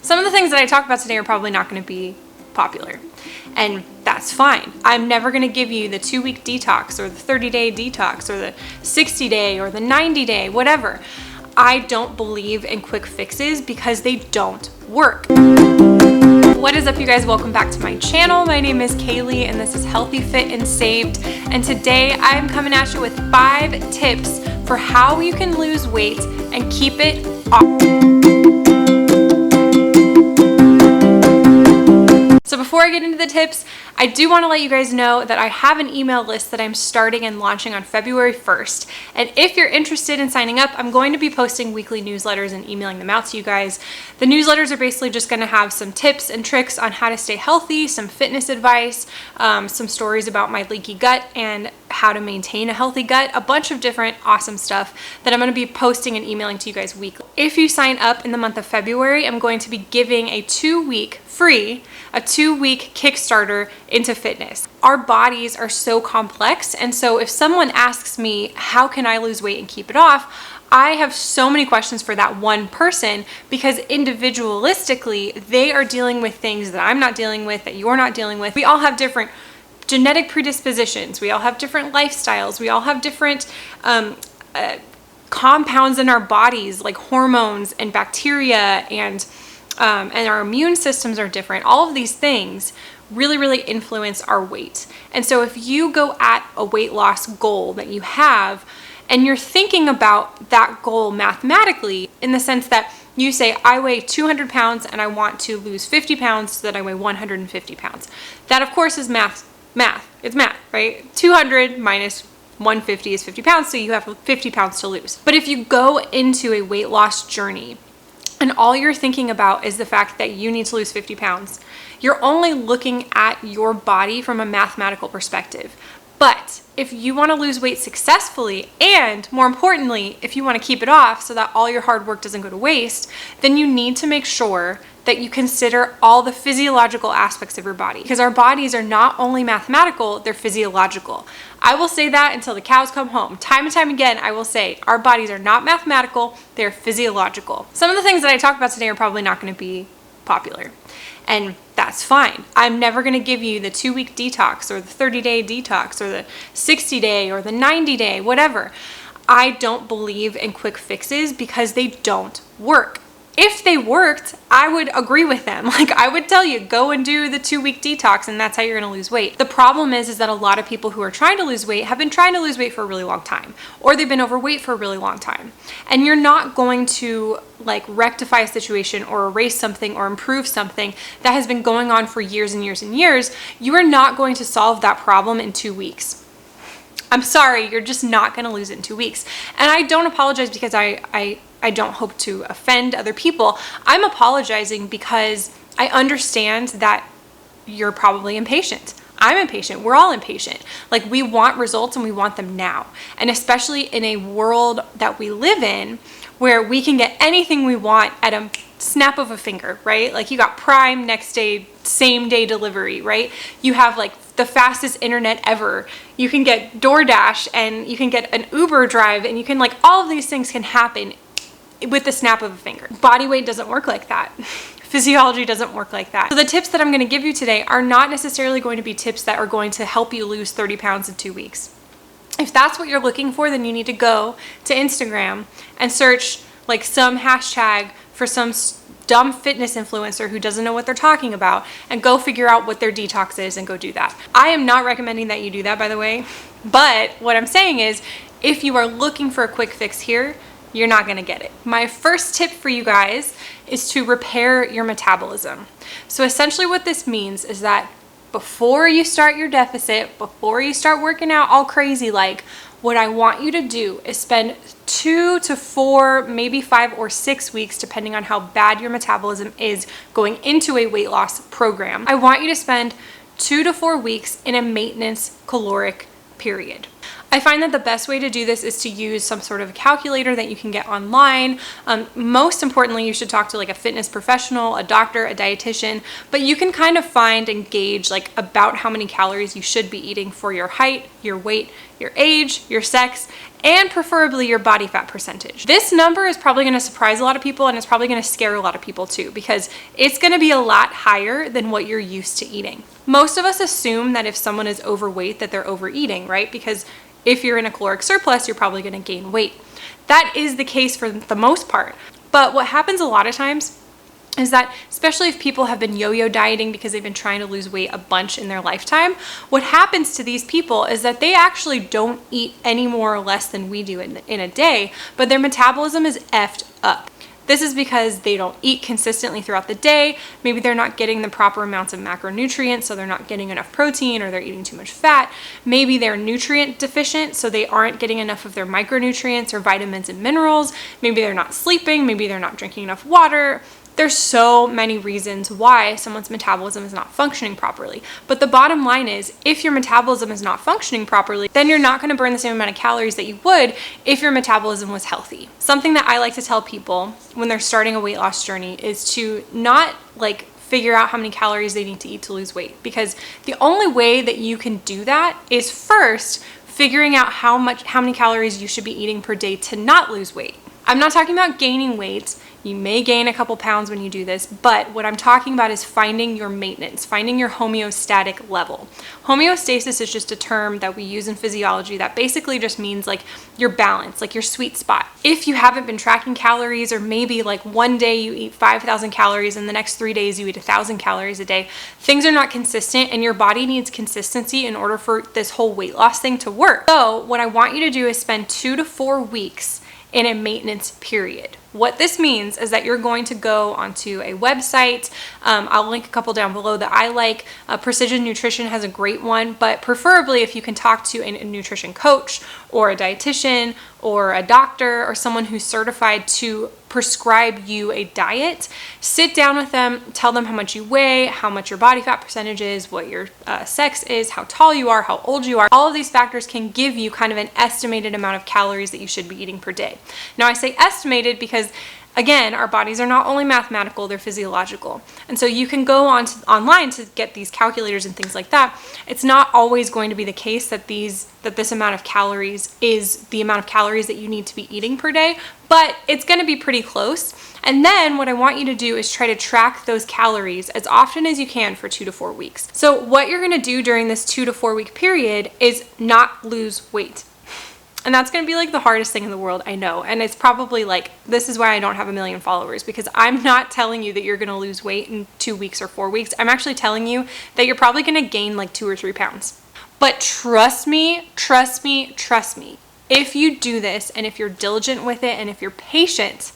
Some of the things that I talk about today are probably not going to be popular, and that's fine. I'm never going to give you the 2-week detox or the 30-day detox or the 60-day or the 90-day, whatever. I don't believe in quick fixes because they don't work. What is up, you guys? Welcome back to my channel. My name is Kaylee and this is Healthy, Fit, and Saved. And today I'm coming at you with 5 tips for how you can lose weight and keep it off. So before I get into the tips, I do want to let you guys know that I have an email list that I'm starting and launching on February 1st. And if you're interested in signing up, I'm going to be posting weekly newsletters and emailing them out to you guys. The newsletters are basically just going to have some tips and tricks on how to stay healthy, some fitness advice, some stories about my leaky gut and how to maintain a healthy gut, a bunch of different awesome stuff that I'm going to be posting and emailing to you guys weekly. If you sign up in the month of February, I'm going to be giving a 2-week Kickstarter into fitness. Our bodies are so complex, and so if someone asks me, how can I lose weight and keep it off? I have so many questions for that one person because individualistically, they are dealing with things that I'm not dealing with, that you're not dealing with. We all have different genetic predispositions. We all have different lifestyles. We all have different compounds in our bodies, like hormones and bacteria, and our immune systems are different. All of these things really influence our weight. And so if you go at a weight loss goal that you have, and you're thinking about that goal mathematically in the sense that you say, I weigh 200 pounds and I want to lose 50 pounds so that I weigh 150 pounds. That of course is math. It's math, right? 200 minus 150 is 50 pounds, so you have 50 pounds to lose. But if you go into a weight loss journey and all you're thinking about is the fact that you need to lose 50 pounds, you're only looking at your body from a mathematical perspective. But if you want to lose weight successfully, and more importantly, if you want to keep it off so that all your hard work doesn't go to waste, then you need to make sure that you consider all the physiological aspects of your body, because our bodies are not only mathematical, they're physiological. I will say that until the cows come home. Time and time again, I will say our bodies are not mathematical, they're physiological. Some of the things that I talk about today are probably not going to be popular, and that's fine. I'm never going to give you the 2-week detox or the 30-day detox or the 60-day or the 90-day, whatever. I don't believe in quick fixes because they don't work. If they worked, I would agree with them. Like, I would tell you, go and do the 2-week detox and that's how you're gonna lose weight. The problem is that a lot of people who are trying to lose weight have been trying to lose weight for a really long time, or they've been overweight for a really long time. And you're not going to like rectify a situation or erase something or improve something that has been going on for years and years and years. You are not going to solve that problem in 2 weeks. I'm sorry, you're just not gonna lose it in 2 weeks. And I don't apologize because I don't hope to offend other people. I'm apologizing because I understand that you're probably impatient. I'm impatient. We're all impatient. Like, we want results and we want them now. And especially in a world that we live in where we can get anything we want at a snap of a finger, right? Like, you got Prime, next day, same day delivery, right? You have like the fastest internet ever. You can get DoorDash and you can get an Uber drive, and you can, like, all of these things can happen with the snap of a finger. Body weight doesn't work like that. Physiology doesn't work like that. So the tips that I'm going to give you today are not necessarily going to be tips that are going to help you lose 30 pounds in 2 weeks. If that's what you're looking for, then you need to go to Instagram and search like some hashtag for some dumb fitness influencer who doesn't know what they're talking about, and go figure out what their detox is and go do that. I am not recommending that you do that, by the way, but what I'm saying is if you are looking for a quick fix here, you're not gonna get it. My first tip for you guys is to repair your metabolism. So essentially what this means is that before you start your deficit, before you start working out all crazy, like, what I want you to do is spend 2 to 4, maybe 5 or 6 weeks, depending on how bad your metabolism is going into a weight loss program. I want you to spend 2 to 4 weeks in a maintenance caloric period. I find that the best way to do this is to use some sort of calculator that you can get online. Most importantly, you should talk to like a fitness professional, a doctor, a dietitian, but you can kind of find and gauge like about how many calories you should be eating for your height, your weight, your age, your sex, and preferably your body fat percentage. This number is probably going to surprise a lot of people, and it's probably going to scare a lot of people too, because it's going to be a lot higher than what you're used to eating. Most of us assume that if someone is overweight that they're overeating, right? Because if you're in a caloric surplus, you're probably going to gain weight. That is the case for the most part. But what happens a lot of times is that, especially if people have been yo-yo dieting because they've been trying to lose weight a bunch in their lifetime, what happens to these people is that they actually don't eat any more or less than we do in a day, but their metabolism is effed up. This is because they don't eat consistently throughout the day. Maybe they're not getting the proper amounts of macronutrients, so they're not getting enough protein, or they're eating too much fat. Maybe they're nutrient deficient, so they aren't getting enough of their micronutrients or vitamins and minerals. Maybe they're not sleeping. Maybe they're not drinking enough water. There's so many reasons why someone's metabolism is not functioning properly. But the bottom line is, if your metabolism is not functioning properly, then you're not going to burn the same amount of calories that you would if your metabolism was healthy. Something that I like to tell people when they're starting a weight loss journey is to not like figure out how many calories they need to eat to lose weight, because the only way that you can do that is first figuring out how many calories you should be eating per day to not lose weight. I'm not talking about gaining weight. You may gain a couple pounds when you do this, but what I'm talking about is finding your maintenance, finding your homeostatic level. Homeostasis is just a term that we use in physiology that basically just means like your balance, like your sweet spot. If you haven't been tracking calories, or maybe like one day you eat 5,000 calories and the next 3 days you eat 1,000 calories a day, things are not consistent, and your body needs consistency in order for this whole weight loss thing to work. So what I want you to do is spend 2 to 4 weeks in a maintenance period. What this means is that you're going to go onto a website. I'll link a couple down below that I like. Precision Nutrition has a great one, but preferably if you can talk to a nutrition coach or a dietitian or a doctor or someone who's certified to prescribe you a diet, sit down with them, tell them how much you weigh, how much your body fat percentage is, what your sex is, how tall you are, how old you are. All of these factors can give you kind of an estimated amount of calories that you should be eating per day. Now I say estimated because, again, our bodies are not only mathematical, they're physiological. And so you can go online to get these calculators and things like that. It's not always going to be the case that this amount of calories is the amount of calories that you need to be eating per day, but it's going to be pretty close. And then what I want you to do is try to track those calories as often as you can for 2 to 4 weeks. So what you're going to do during this 2 to 4 week period is not lose weight. And that's going to be like the hardest thing in the world, I know. And it's probably like, this is why I don't have 1 million followers, because I'm not telling you that you're going to lose weight in 2 weeks or 4 weeks. I'm actually telling you that you're probably going to gain like 2 or 3 pounds. But trust me, trust me, trust me. If you do this, and if you're diligent with it, and if you're patient,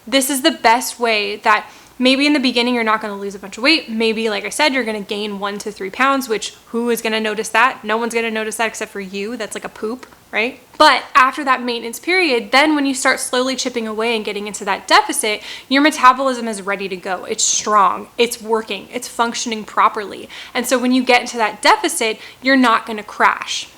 this is the best way that maybe in the beginning you're not going to lose a bunch of weight. Maybe, like I said, you're going to gain 1 to 3 pounds, which who is going to notice that? No one's going to notice that except for you. That's like a poop, right? But after that maintenance period, then when you start slowly chipping away and getting into that deficit, your metabolism is ready to go. It's strong, it's working, it's functioning properly. And so when you get into that deficit, you're not going to crash.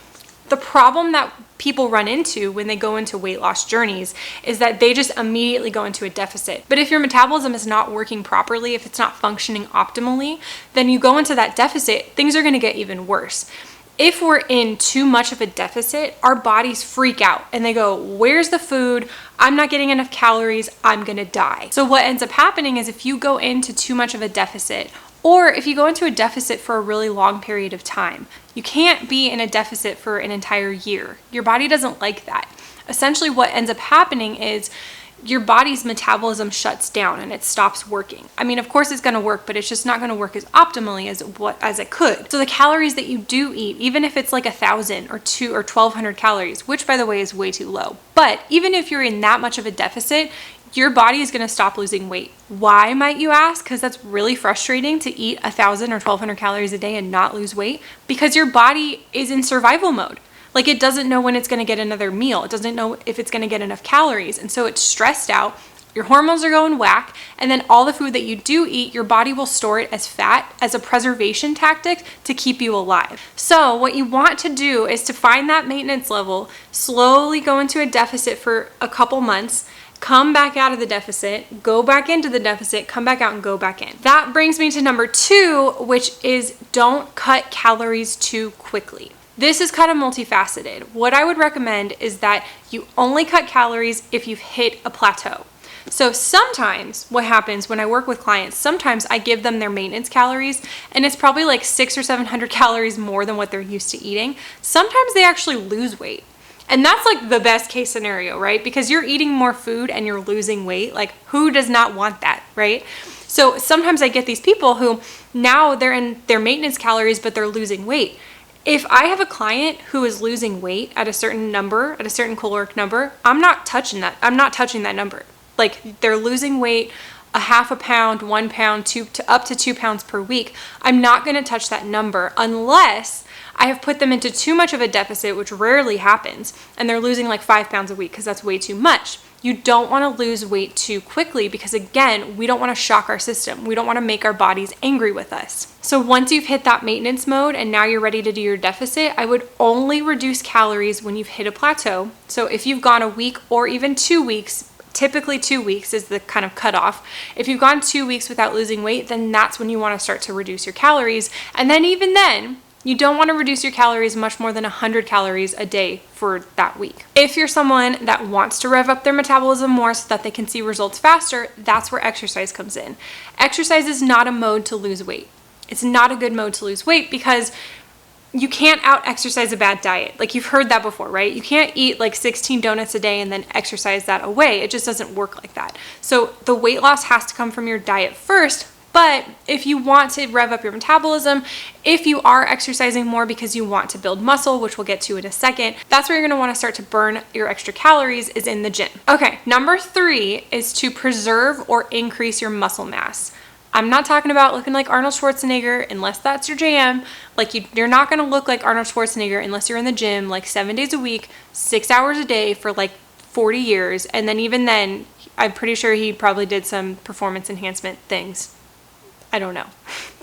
The problem that people run into when they go into weight loss journeys is that they just immediately go into a deficit. But if your metabolism is not working properly, if it's not functioning optimally, then you go into that deficit, things are going to get even worse. If we're in too much of a deficit, our bodies freak out and they go, where's the food? I'm not getting enough calories. I'm going to die. So what ends up happening is if you go into too much of a deficit, or if you go into a deficit for a really long period of time, you can't be in a deficit for an entire year. Your body doesn't like that. Essentially what ends up happening is your body's metabolism shuts down and it stops working. I mean, of course it's going to work, but it's just not going to work as optimally as it could. So the calories that you do eat, even if it's like 1,000 or 2 or 1,200 calories, which by the way is way too low, but even if you're in that much of a deficit, your body is going to stop losing weight. Why, might you ask? Because that's really frustrating to eat 1,000 or 1,200 calories a day and not lose weight, because your body is in survival mode. Like, it doesn't know when it's going to get another meal. It doesn't know if it's going to get enough calories. And so it's stressed out, Your hormones are going whack, and then all the food that you do eat, your body will store it as fat as a preservation tactic to keep you alive. So what you want to do is to find that maintenance level, slowly go into a deficit for a couple months, come back out of the deficit, go back into the deficit, come back out and go back in. That brings me to number 2, which is don't cut calories too quickly. This is kind of multifaceted. What I would recommend is that you only cut calories if you've hit a plateau. So sometimes what happens when I work with clients, sometimes I give them their maintenance calories and it's probably like 600 or 700 calories more than what they're used to eating. Sometimes they actually lose weight. And that's like the best case scenario, right? Because you're eating more food and you're losing weight. Like who does not want that, right? So sometimes I get these people who now they're in their maintenance calories, but they're losing weight. If I have a client who is losing weight at a certain number, at a certain caloric number, I'm not touching that. I'm not touching that number. Like they're losing weight, a half a pound, 1 pound, up to 2 pounds per week. I'm not going to touch that number unless I have put them into too much of a deficit, which rarely happens, and they're losing like 5 pounds a week because that's way too much. You don't want to lose weight too quickly because again, we don't want to shock our system. We don't want to make our bodies angry with us. So once you've hit that maintenance mode and now you're ready to do your deficit, I would only reduce calories when you've hit a plateau. So if you've gone a week or even 2 weeks, typically 2 weeks is the kind of cutoff. If you've gone 2 weeks without losing weight, then that's when you want to start to reduce your calories. And then even then, you don't want to reduce your calories much more than 100 calories a day for that week. If you're someone that wants to rev up their metabolism more so that they can see results faster, that's where exercise comes in. Exercise is not a mode to lose weight. It's not a good mode to lose weight because you can't out-exercise a bad diet. Like you've heard that before, right? You can't eat like 16 donuts a day and then exercise that away. It just doesn't work like that. So the weight loss has to come from your diet first. But if you want to rev up your metabolism, if you are exercising more because you want to build muscle, which we'll get to in a second, that's where you're gonna wanna start to burn your extra calories is in the gym. Okay, number 3 is to preserve or increase your muscle mass. I'm not talking about looking like Arnold Schwarzenegger unless that's your jam. Like you're not gonna look like Arnold Schwarzenegger unless you're in the gym like 7 days a week, 6 hours a day for like 40 years. And then even then, I'm pretty sure he probably did some performance enhancement things. I don't know.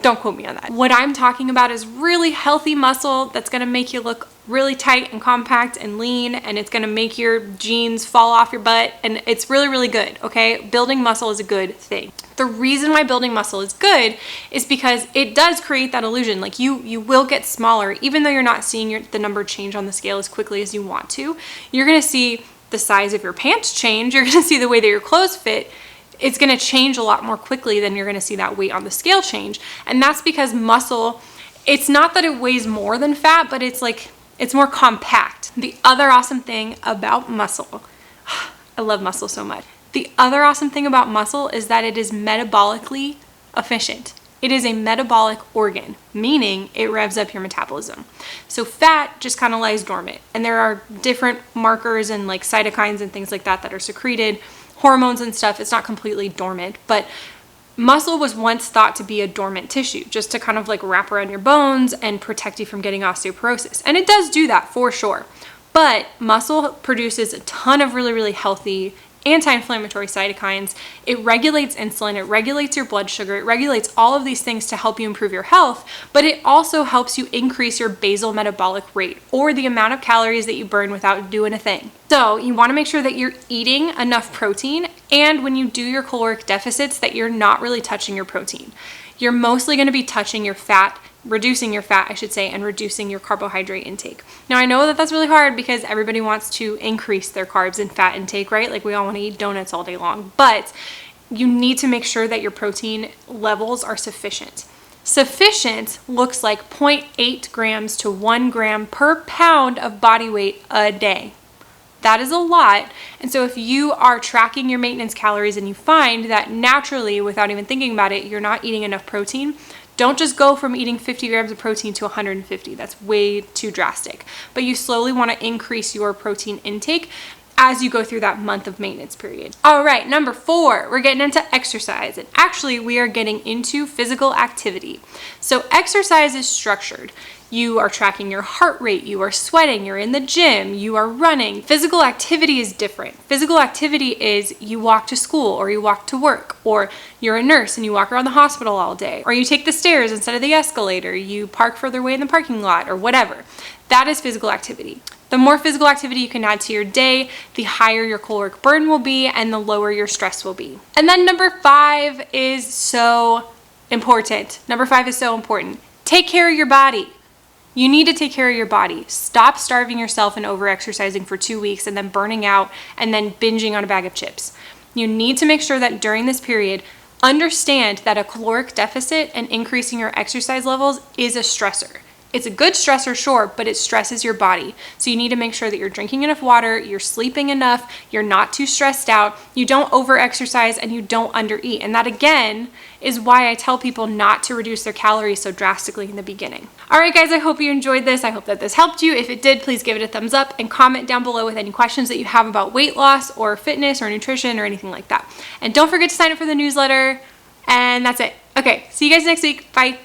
Don't quote me on that. What I'm talking about is really healthy muscle that's gonna make you look really tight and compact and lean, and it's gonna make your jeans fall off your butt, and it's really, really good, okay? Building muscle is a good thing. The reason why building muscle is good is because it does create that illusion. Like you will get smaller, even though you're not seeing the number change on the scale as quickly as you want to. You're gonna see the size of your pants change. You're gonna see the way that your clothes fit. It's gonna change a lot more quickly than you're gonna see that weight on the scale change. And that's because muscle, it's not that it weighs more than fat, but it's more compact. The other awesome thing about muscle, I love muscle so much. The other awesome thing about muscle is that it is metabolically efficient. It is a metabolic organ, meaning it revs up your metabolism. So fat just kind of lies dormant. And there are different markers and like cytokines and things like that that are secreted, hormones and stuff. It's not completely dormant, but muscle was once thought to be a dormant tissue, just to kind of like wrap around your bones and protect you from getting osteoporosis. And it does do that for sure. But muscle produces a ton of really, really healthy anti-inflammatory cytokines. It regulates insulin, it regulates your blood sugar, it regulates all of these things to help you improve your health, but it also helps you increase your basal metabolic rate, or the amount of calories that you burn without doing a thing. So you want to make sure that you're eating enough protein, and when you do your caloric deficits, that you're not really touching your protein. You're mostly going to be touching your fat, reducing your fat, I should say, and reducing your carbohydrate intake. Now, I know that that's really hard because everybody wants to increase their carbs and fat intake, right? Like we all want to eat donuts all day long, but you need to make sure that your protein levels are sufficient. Sufficient looks like 0.8 grams to 1 gram per pound of body weight a day. That is a lot. And so if you are tracking your maintenance calories and you find that naturally, without even thinking about it, you're not eating enough protein, don't just go from eating 50 grams of protein to 150. That's way too drastic. But you slowly want to increase your protein intake as you go through that month of maintenance period. All right, number 4, we're getting into exercise. And actually, we are getting into physical activity. So exercise is structured. You are tracking your heart rate, you are sweating, you're in the gym, you are running. Physical activity is different. Physical activity is you walk to school or you walk to work, or you're a nurse and you walk around the hospital all day, or you take the stairs instead of the escalator, you park further away in the parking lot, or whatever. That is physical activity. The more physical activity you can add to your day, the higher your caloric burn will be and the lower your stress will be. And then number 5 is so important. Number 5 is so important. Take care of your body. You need to take care of your body. Stop starving yourself and over-exercising for 2 weeks and then burning out and then binging on a bag of chips. You need to make sure that during this period, understand that a caloric deficit and increasing your exercise levels is a stressor. It's a good stressor, sure, but it stresses your body. So you need to make sure that you're drinking enough water, you're sleeping enough, you're not too stressed out, you don't over-exercise, and you don't under-eat. And that, again, is why I tell people not to reduce their calories so drastically in the beginning. All right, guys, I hope you enjoyed this. I hope that this helped you. If it did, please give it a thumbs up and comment down below with any questions that you have about weight loss or fitness or nutrition or anything like that. And don't forget to sign up for the newsletter. And that's it. Okay, see you guys next week. Bye.